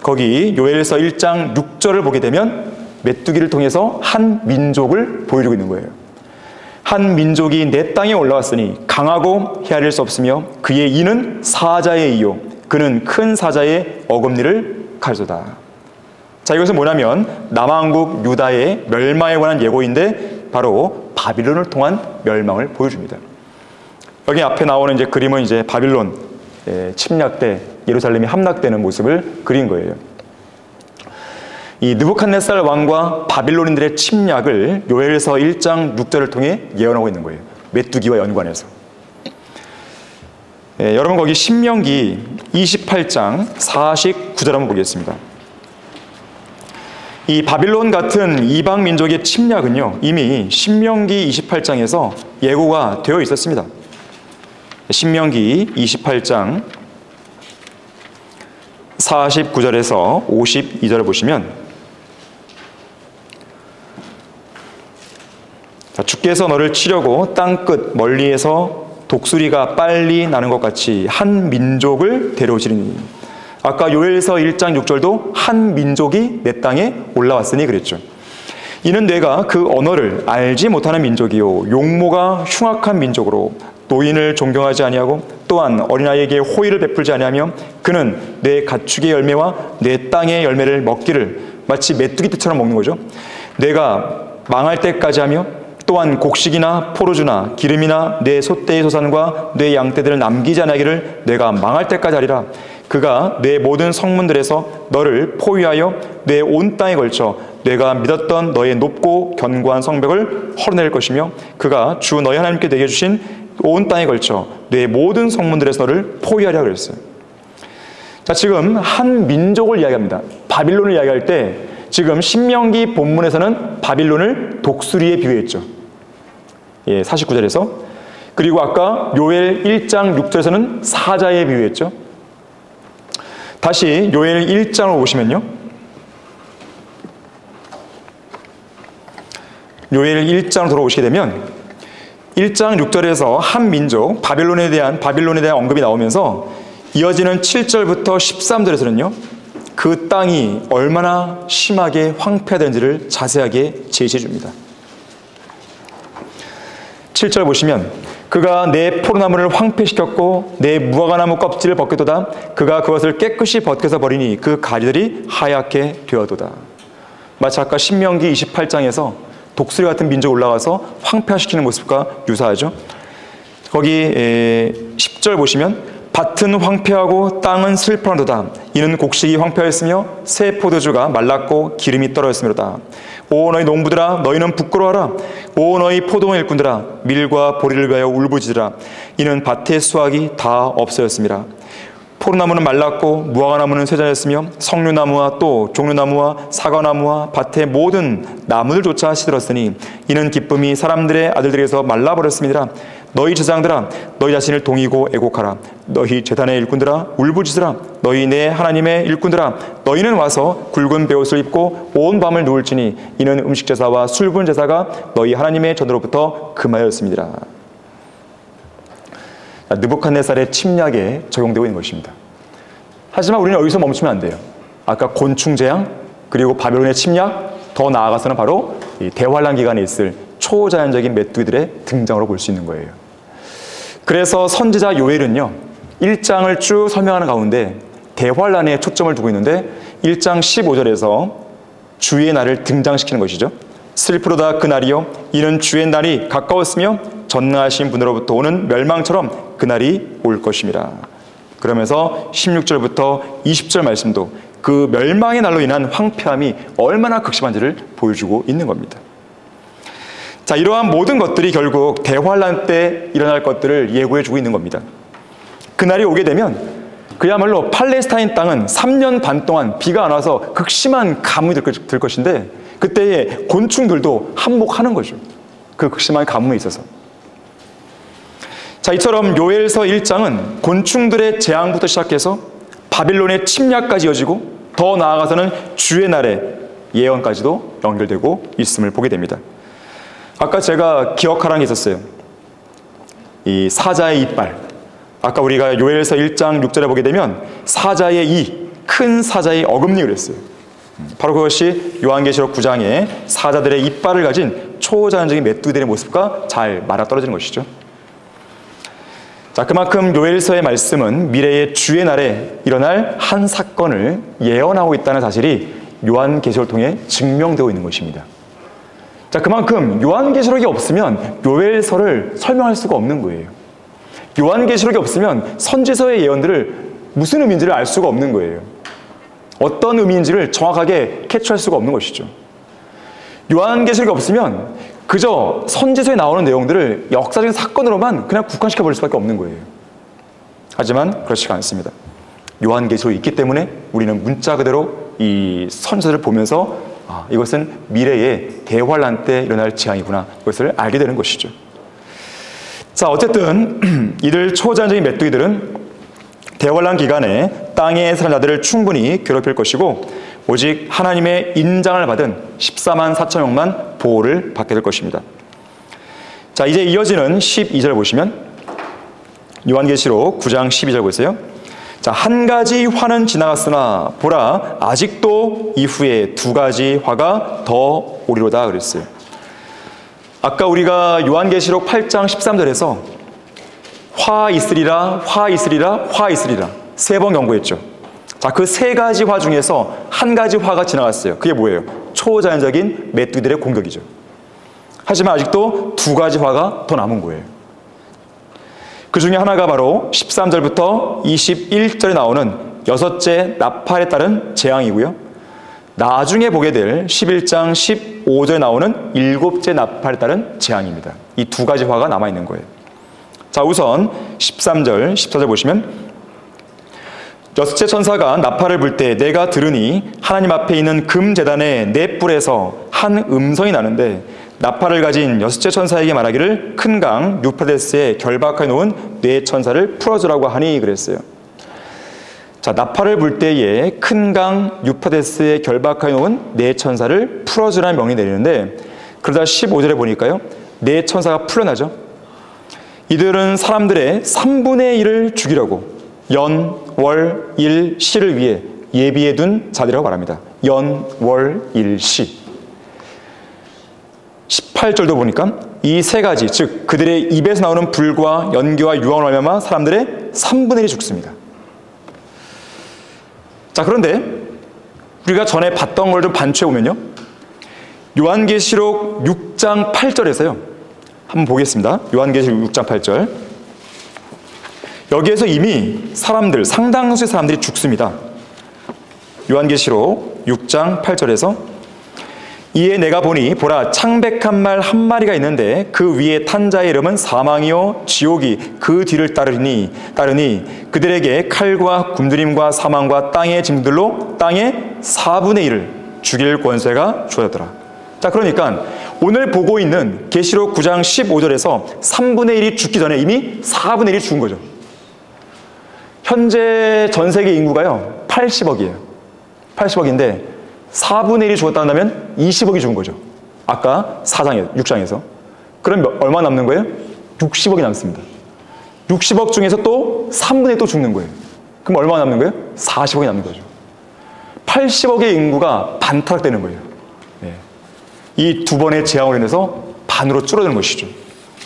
거기 요엘서 1장 6절을 보게 되면 메뚜기를 통해서 한 민족을 보여주고 있는 거예요. 한 민족이 내 땅에 올라왔으니 강하고 헤아릴 수 없으며 그의 이는 사자의 이요 그는 큰 사자의 어금니를 가리소다. 자, 이것은 뭐냐면 남왕국 유다의 멸망에 관한 예고인데 바로 바빌론을 통한 멸망을 보여줍니다. 여기 앞에 나오는 이제 그림은 이제 바빌론 침략 때 예루살렘이 함락되는 모습을 그린 거예요. 이 느부갓네살 왕과 바빌론인들의 침략을 요엘서 1장 6절을 통해 예언하고 있는 거예요. 메뚜기와 연관해서. 여러분 거기 신명기 28장 49절 한번 보겠습니다. 이 바빌론 같은 이방 민족의 침략은요, 이미 신명기 28장에서 예고가 되어 있었습니다. 신명기 28장 49절에서 52절을 보시면, 주께서 너를 치려고 땅끝 멀리에서 독수리가 빨리 나는 것 같이 한 민족을 데려오시리니. 아까 요엘서 1장 6절도 한 민족이 내 땅에 올라왔으니 그랬죠. 이는 내가 그 언어를 알지 못하는 민족이요 용모가 흉악한 민족으로 노인을 존경하지 아니하고 또한 어린아이에게 호의를 베풀지 아니하며 그는 내 가축의 열매와 내 땅의 열매를 먹기를, 마치 메뚜기 떼처럼 먹는 거죠. 내가 망할 때까지 하며 또한 곡식이나 포도주나 기름이나 내 소떼의 소산과 내 양떼들을 남기지 아니하기를 내가 망할 때까지 하리라. 그가 내 모든 성문들에서 너를 포위하여 내 온 땅에 걸쳐 내가 믿었던 너의 높고 견고한 성벽을 헐어낼 것이며 그가 주 너희 하나님께 내게 주신 온 땅에 걸쳐 내 모든 성문들에서 너를 포위하리라 그랬어요. 자, 지금 한 민족을 이야기합니다. 바빌론을 이야기할 때 지금 신명기 본문에서는 바빌론을 독수리에 비유했죠. 49절에서. 그리고 아까 요엘 1장 6절에서는 사자에 비유했죠. 다시 요엘 1장을 보시면요, 요엘 1장으로 돌아오시게 되면 1장 6절에서 한 민족 바빌론에 대한 언급이 나오면서 이어지는 7절부터 13절에서는요. 그 땅이 얼마나 심하게 황폐되는지를 자세하게 제시해 줍니다. 7절 보시면 그가 내 포도나무를 황폐시켰고 내 무화과나무 껍질을 벗겼도다. 그가 그것을 깨끗이 벗겨서 버리니 그 가지들이 하얗게 되어도다. 마치 아까 신명기 28장에서 독수리 같은 민족 올라가서 황폐화시키는 모습과 유사하죠. 거기 10절 보시면 밭은 황폐하고 땅은 슬퍼하도다. 이는 곡식이 황폐하였으며 새 포도주가 말랐고 기름이 떨어졌으므로다. 오 너희 농부들아 너희는 부끄러워하라. 오 너희 포도원 일꾼들아 밀과 보리를 위하여 울부짖으라. 이는 밭의 수확이 다 없어졌습니다. 포도나무는 말랐고 무화과나무는 쇠잔했으며 석류나무와 또 종류나무와 사과나무와 밭의 모든 나무들조차 시들었으니 이는 기쁨이 사람들의 아들들에게서 말라버렸습니다. 너희 제사장들아 너희 자신을 동이고 애곡하라. 너희 제단의 일꾼들아 울부짖으라. 너희 내 하나님의 일꾼들아 너희는 와서 굵은 베옷을 입고 온 밤을 누울지니 이는 음식제사와 술분제사가 너희 하나님의 전으로부터 금하였습니다. 느부갓네살의 침략에 적용되고 있는 것입니다. 하지만 우리는 여기서 멈추면 안 돼요. 아까 곤충 재앙 그리고 바벨론의 침략 더 나아가서는 바로 이 대환란 기간에 있을 초자연적인 메뚜기들의 등장으로 볼 수 있는 거예요. 그래서 선지자 요엘은요 1장을 쭉 설명하는 가운데 대환란에 초점을 두고 있는데 1장 15절에서 주의 날을 등장시키는 것이죠. 슬프도다 그날이요 이는 주의 날이 가까웠으며 전능하신 분으로부터 오는 멸망처럼 그날이 올 것입니다. 그러면서 16절부터 20절 말씀도 그 멸망의 날로 인한 황폐함이 얼마나 극심한지를 보여주고 있는 겁니다. 자, 이러한 모든 것들이 결국 대환란 때 일어날 것들을 예고해주고 있는 겁니다. 그날이 오게 되면 그야말로 팔레스타인 땅은 3년 반 동안 비가 안 와서 극심한 가뭄이 들 것인데 그때에 곤충들도 한몫하는 거죠. 그 극심한 가뭄에 있어서. 자, 이처럼 요엘서 1장은 곤충들의 재앙부터 시작해서 바빌론의 침략까지 이어지고 더 나아가서는 주의 날의 예언까지도 연결되고 있음을 보게 됩니다. 아까 제가 기억하라는 게 있었어요. 이 사자의 이빨. 아까 우리가 요엘서 1장 6절에 보게 되면 사자의 이, 큰 사자의 어금니 그랬어요. 바로 그것이 요한계시록 9장에 사자들의 이빨을 가진 초자연적인 메뚜기들의 모습과 잘 맞아떨어지는 것이죠. 자, 그만큼 요엘서의 말씀은 미래의 주의 날에 일어날 한 사건을 예언하고 있다는 사실이 요한계시록을 통해 증명되고 있는 것입니다. 자, 그만큼 요한계시록이 없으면 요엘서를 설명할 수가 없는 거예요. 요한계시록이 없으면 선지서의 예언들을 무슨 의미인지를 알 수가 없는 거예요. 어떤 의미인지를 정확하게 캐치할 수가 없는 것이죠. 요한계시록이 없으면 그저 선지서에 나오는 내용들을 역사적인 사건으로만 그냥 국한시켜버릴 수밖에 없는 거예요. 하지만 그렇지가 않습니다. 요한계시록이 있기 때문에 우리는 문자 그대로 이 선지서를 보면서 이것은 미래의 대환란 때 일어날 재앙이구나 이것을 알게 되는 것이죠. 자, 어쨌든 이들 초자연적인 메뚜기들은 대환란 기간에 땅에 사는 자들을 충분히 괴롭힐 것이고 오직 하나님의 인장을 받은 14만 4천 명만 보호를 받게 될 것입니다. 자, 이제 이어지는 12절 보시면 요한계시록 9장 12절 보세요. 자, 한 가지 화는 지나갔으나 보라 아직도 이후에 두 가지 화가 더 오리로다 그랬어요. 아까 우리가 요한계시록 8장 13절에서 화 있으리라 화 있으리라 화 있으리라 세 번 경고했죠. 자, 그 세 가지 화 중에서 한 가지 화가 지나갔어요. 그게 뭐예요? 초자연적인 메뚜기들의 공격이죠. 하지만 아직도 두 가지 화가 더 남은 거예요. 그 중에 하나가 바로 13절부터 21절에 나오는 여섯째 나팔에 따른 재앙이고요. 나중에 보게 될 11장 15절에 나오는 일곱째 나팔에 따른 재앙입니다. 이 두 가지 화가 남아있는 거예요. 자, 우선 13절, 14절 보시면 여섯째 천사가 나팔을 불 때 내가 들으니 하나님 앞에 있는 금제단의 네 뿔에서 한 음성이 나는데 나팔을 가진 여섯째 천사에게 말하기를 큰 강 유프라데스에 결박해 놓은 네 천사를 풀어주라고 하니 그랬어요. 자, 나팔을 불 때에 큰 강 유프라데스에 결박해 놓은 네 천사를 풀어주라는 명이 내리는데 그러다 15절에 보니까요, 네 천사가 풀려나죠. 이들은 사람들의 3분의 1을 죽이려고 연, 월, 일, 시를 위해 예비해 둔 자들이라고 말합니다. 연, 월, 일, 시. 18절도 보니까 이 세 가지, 즉 그들의 입에서 나오는 불과 연기와 유황으로 말미암아 사람들의 3분의 1이 죽습니다. 자, 그런데 우리가 전에 봤던 걸 좀 반추해 보면요, 요한계시록 6장 8절에서요, 한번 보겠습니다. 요한계시록 6장 8절. 여기에서 이미 사람들, 상당수의 사람들이 죽습니다. 요한계시록 6장 8절에서 이에 내가 보니 보라 창백한 말 한 마리가 있는데 그 위에 탄 자의 이름은 사망이요 지옥이 그 뒤를 따르니 그들에게 칼과 굶주림과 사망과 땅의 짐들로 땅의 4분의 1을 죽일 권세가 주어졌더라. 자, 그러니까 오늘 보고 있는 계시록 9장 15절에서 3분의 1이 죽기 전에 이미 4분의 1이 죽은 거죠. 현재 전 세계 인구가요 80억이에요. 80억인데 4분의 1이 죽었다면 20억이 죽은 거죠. 아까 6장에서. 그럼 얼마 남는 거예요? 60억이 남습니다. 60억 중에서 또 3분의 1 또 죽는 거예요. 그럼 얼마 남는 거예요? 40억이 남는 거죠. 80억의 인구가 반타락되는 거예요. 네. 이 두 번의 재앙으로 인해서 반으로 줄어드는 것이죠.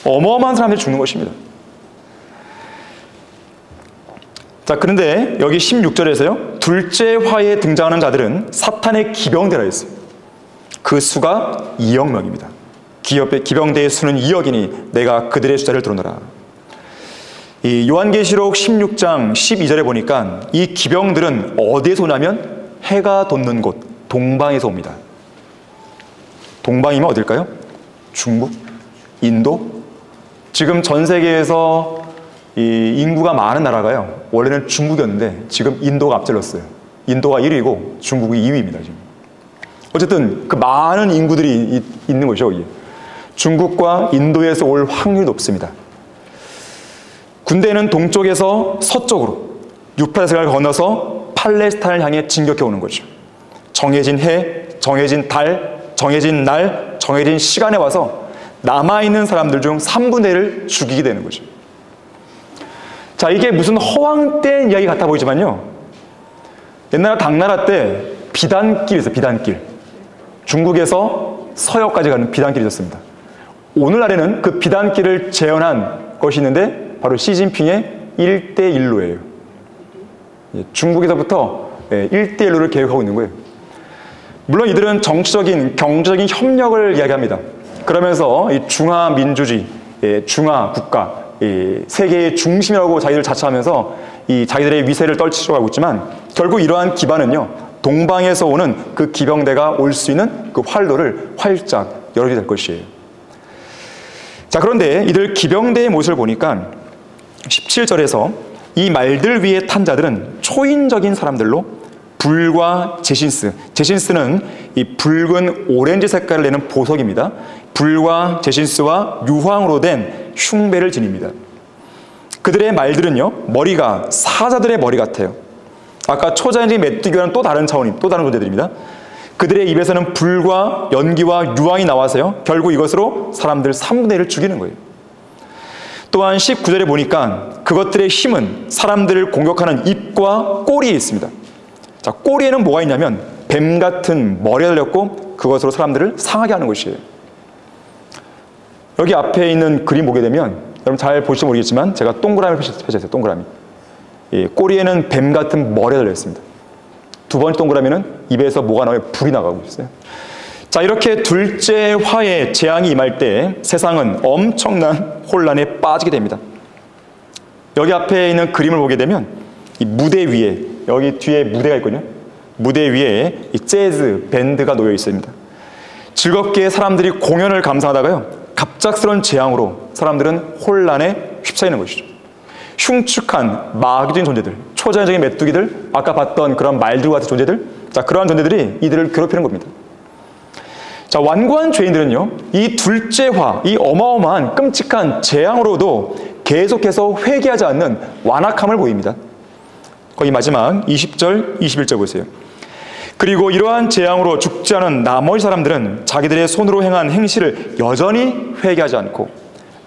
어마어마한 사람들이 죽는 것입니다. 자, 그런데 여기 16절에서요, 둘째 화에 등장하는 자들은 사탄의 기병대라 했어요. 그 수가 2억 명입니다. 기병대의 수는 2억이니 내가 그들의 숫자를 들어놓으라. 이 요한계시록 16장 12절에 보니까 이 기병들은 어디에서 오냐면 해가 돋는 곳, 동방에서 옵니다. 동방이면 어딜까요? 중국? 인도? 지금 전 세계에서 이 인구가 많은 나라가요, 원래는 중국이었는데 지금 인도가 앞질렀어요. 인도가 1위고 중국이 2위입니다. 지금. 어쨌든 그 많은 인구들이 있는 거죠. 이게. 중국과 인도에서 올 확률이 높습니다. 군대는 동쪽에서 서쪽으로 유프라테스강을 건너서 팔레스타인을 향해 진격해 오는 거죠. 정해진 해, 정해진 달, 정해진 날, 정해진 시간에 와서 남아있는 사람들 중 3분의 1을 죽이게 되는 거죠. 자, 이게 무슨 허황된 이야기 같아 보이지만요, 옛날 당나라 때 비단길이 있어요. 비단길. 중국에서 서역까지 가는 비단길이 있었습니다. 오늘날에는 그 비단길을 재현한 것이 있는데 바로 시진핑의 1대1로예요. 중국에서부터 1대1로를 계획하고 있는 거예요. 물론 이들은 정치적인, 경제적인 협력을 이야기합니다. 그러면서 이 중화민주주의, 중화국가, 세계의 중심이라고 자기들 자처하면서 이 자기들의 위세를 떨치려고 하고 있지만, 결국 이러한 기반은요, 동방에서 오는 그 기병대가 올 수 있는 그 활로를 활짝 열어주게 될 것이에요. 자, 그런데 이들 기병대의 모습을 보니까 17절에서 이 말들 위에 탄 자들은 초인적인 사람들로 불과 제신스는 이 붉은 오렌지 색깔을 내는 보석입니다. 불과 제신스와 유황으로 된 흉배를 지닙니다. 그들의 말들은요, 머리가 사자들의 머리 같아요. 아까 초자연적인 메뚜기와는 또 다른 차원이, 또 다른 존재들입니다. 그들의 입에서는 불과 연기와 유황이 나와서요, 결국 이것으로 사람들 3분의 1을 죽이는 거예요. 또한 19절에 보니까 그것들의 힘은 사람들을 공격하는 입과 꼬리에 있습니다. 자, 꼬리에는 뭐가 있냐면 뱀 같은 머리가 달렸고 그것으로 사람들을 상하게 하는 것이에요. 여기 앞에 있는 그림 보게 되면 여러분 잘 보실지 모르겠지만 제가 동그라미를 펼쳤어요. 동그라미. 꼬리에는 뱀 같은 머리가 달려있습니다. 두 번째 동그라미는 입에서 뭐가 나와요? 불이 나가고 있어요. 자, 이렇게 둘째 화의 재앙이 임할 때 세상은 엄청난 혼란에 빠지게 됩니다. 여기 앞에 있는 그림을 보게 되면 이 무대 위에, 여기 뒤에 무대가 있거든요. 무대 위에 이 재즈 밴드가 놓여 있습니다. 즐겁게 사람들이 공연을 감상하다가요, 갑작스러운 재앙으로 사람들은 혼란에 휩싸이는 것이죠. 흉측한 마귀적인 존재들, 초자연적인 메뚜기들, 아까 봤던 그런 말들과 같은 존재들, 자, 그러한 존재들이 이들을 괴롭히는 겁니다. 자, 완고한 죄인들은요, 이 둘째 화, 이 어마어마한 끔찍한 재앙으로도 계속해서 회개하지 않는 완악함을 보입니다. 거기 마지막 20절, 21절 보세요. 그리고 이러한 재앙으로 죽지 않은 나머지 사람들은 자기들의 손으로 행한 행실을 여전히 회개하지 않고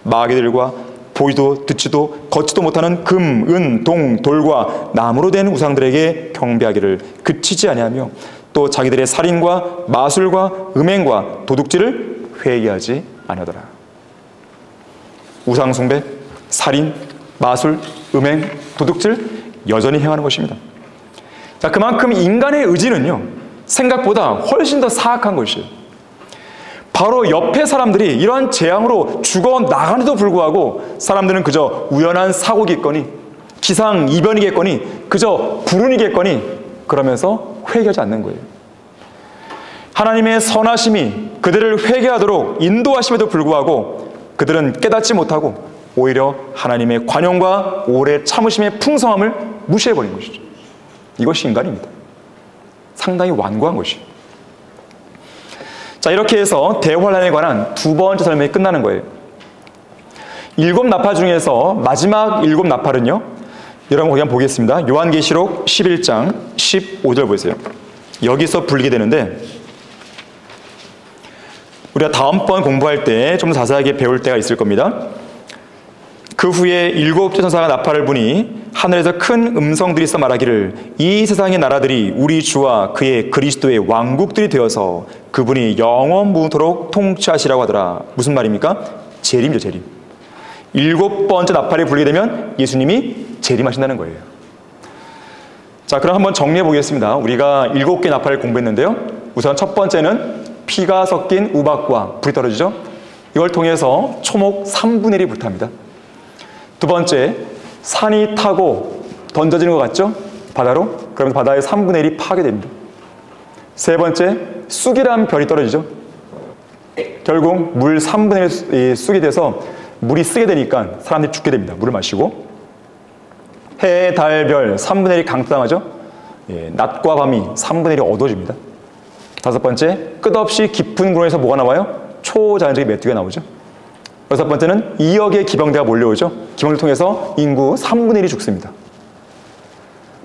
마귀들과 보이도 듣지도 걷지도 못하는 금, 은, 동, 돌과 나무로 된 우상들에게 경배하기를 그치지 아니하며 또 자기들의 살인과 마술과 음행과 도둑질을 회개하지 아니하더라. 우상 숭배, 살인, 마술, 음행, 도둑질 여전히 행하는 것입니다. 자, 그만큼 인간의 의지는요, 생각보다 훨씬 더 사악한 것이에요. 바로 옆에 사람들이 이러한 재앙으로 죽어 나가는데도 불구하고 사람들은 그저 우연한 사고겠거니 기상이변이겠거니 그저 불운이겠거니 그러면서 회개하지 않는 거예요. 하나님의 선하심이 그들을 회개하도록 인도하심에도 불구하고 그들은 깨닫지 못하고 오히려 하나님의 관용과 오래 참으심의 풍성함을 무시해버린 것이죠. 이것이 인간입니다. 상당히 완고한 것이에요. 자, 이렇게 해서 대환란에 관한 두 번째 설명이 끝나는 거예요. 7 나팔 중에서 마지막 7 나팔은요, 여러분 거기 한번 보겠습니다. 요한계시록 11장 15절 보세요. 여기서 불리게 되는데 우리가 다음번 공부할 때 좀 자세하게 배울 때가 있을 겁니다. 그 후에 7째 천사가 나팔을 부니 하늘에서 큰 음성들이 있어 말하기를 이 세상의 나라들이 우리 주와 그의 그리스도의 왕국들이 되어서 그분이 영원 무토록 통치하시라고 하더라. 무슨 말입니까? 재림이죠, 재림. 7번째 나팔이 불리게 되면 예수님이 재림하신다는 거예요. 자, 그럼 한번 정리해 보겠습니다. 우리가 7개 나팔을 공부했는데요. 우선 첫 번째는 피가 섞인 우박과 불이 떨어지죠. 이걸 통해서 초목 3분의 1이 불탑니다. 두 번째, 산이 타고 던져지는 것 같죠? 바다로. 그러면 바다의 3분의 1이 파괴됩니다. 세 번째, 쑥이라는 별이 떨어지죠. 결국 물 3분의 1이 쑥이 돼서 물이 쓰게 되니까 사람들이 죽게 됩니다. 물을 마시고. 해, 달, 별 3분의 1이 강타당하죠. 낮과 밤이 3분의 1이 어두워집니다. 다섯 번째, 끝없이 깊은 구렁에서 뭐가 나와요? 초자연적인 메뚜기가 나오죠. 여섯 번째는 2억의 기병대가 몰려오죠. 기병을 통해서 인구 3분의 1이 죽습니다.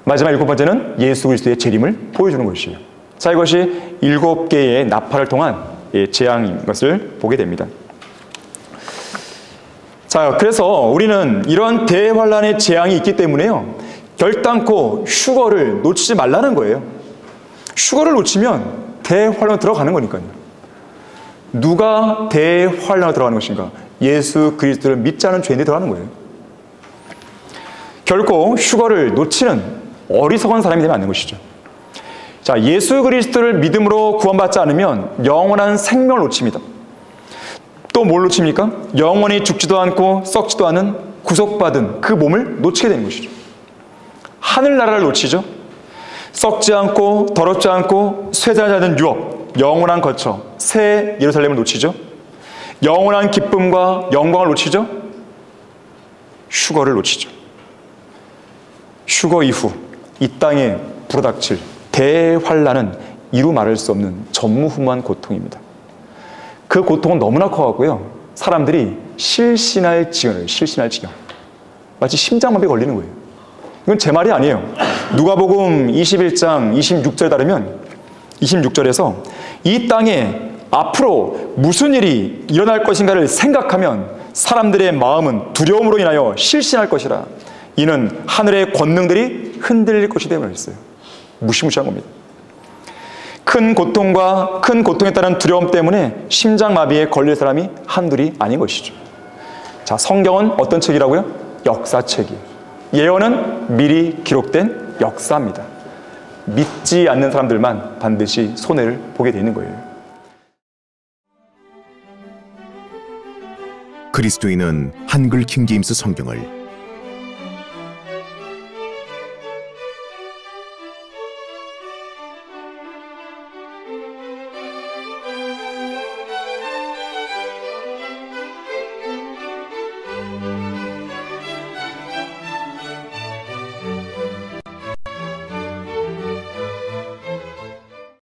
마지막 7번째는 예수 그리스도의 재림을 보여주는 것이에요. 자, 이것이 7개의 나팔을 통한 재앙인 것을 보게 됩니다. 자, 그래서 우리는 이런 대환란의 재앙이 있기 때문에요, 결단코 휴거를 놓치지 말라는 거예요. 휴거를 놓치면 대환란으로 들어가는 거니까요. 누가 대환란으로 들어가는 것인가? 예수 그리스도를 믿지 않은 죄인들이 들어가는 거예요. 결코 휴거를 놓치는 어리석은 사람이 되면 안 되는 것이죠. 자, 예수 그리스도를 믿음으로 구원받지 않으면 영원한 생명을 놓칩니다. 또 뭘 놓칩니까? 영원히 죽지도 않고 썩지도 않은 구속받은 그 몸을 놓치게 되는 것이죠. 하늘나라를 놓치죠. 썩지 않고 더럽지 않고 쇠잔하지 않은 유업, 영원한 거처, 새 예루살렘을 놓치죠. 영원한 기쁨과 영광을 놓치죠. 휴거를 놓치죠. 휴거 이후 이 땅에 불어닥칠 대환란은 이루 말할 수 없는 전무후무한 고통입니다. 그 고통은 너무나 커갖고요, 사람들이 실신할 지경을, 실신할 지경, 마치 심장마비가 걸리는 거예요. 이건 제 말이 아니에요. 누가복음 21장 26절에 따르면 26절에서 이 땅에 앞으로 무슨 일이 일어날 것인가를 생각하면 사람들의 마음은 두려움으로 인하여 실신할 것이라. 이는 하늘의 권능들이 흔들릴 것이다 말했어요. 무시무시한 겁니다. 큰 고통과 큰 고통에 따른 두려움 때문에 심장마비에 걸릴 사람이 한둘이 아닌 것이죠. 자, 성경은 어떤 책이라고요? 역사책이에요. 예언은 미리 기록된 역사입니다. 믿지 않는 사람들만 반드시 손해를 보게 되는 거예요. 그리스도인은 한글 킹제임스 성경을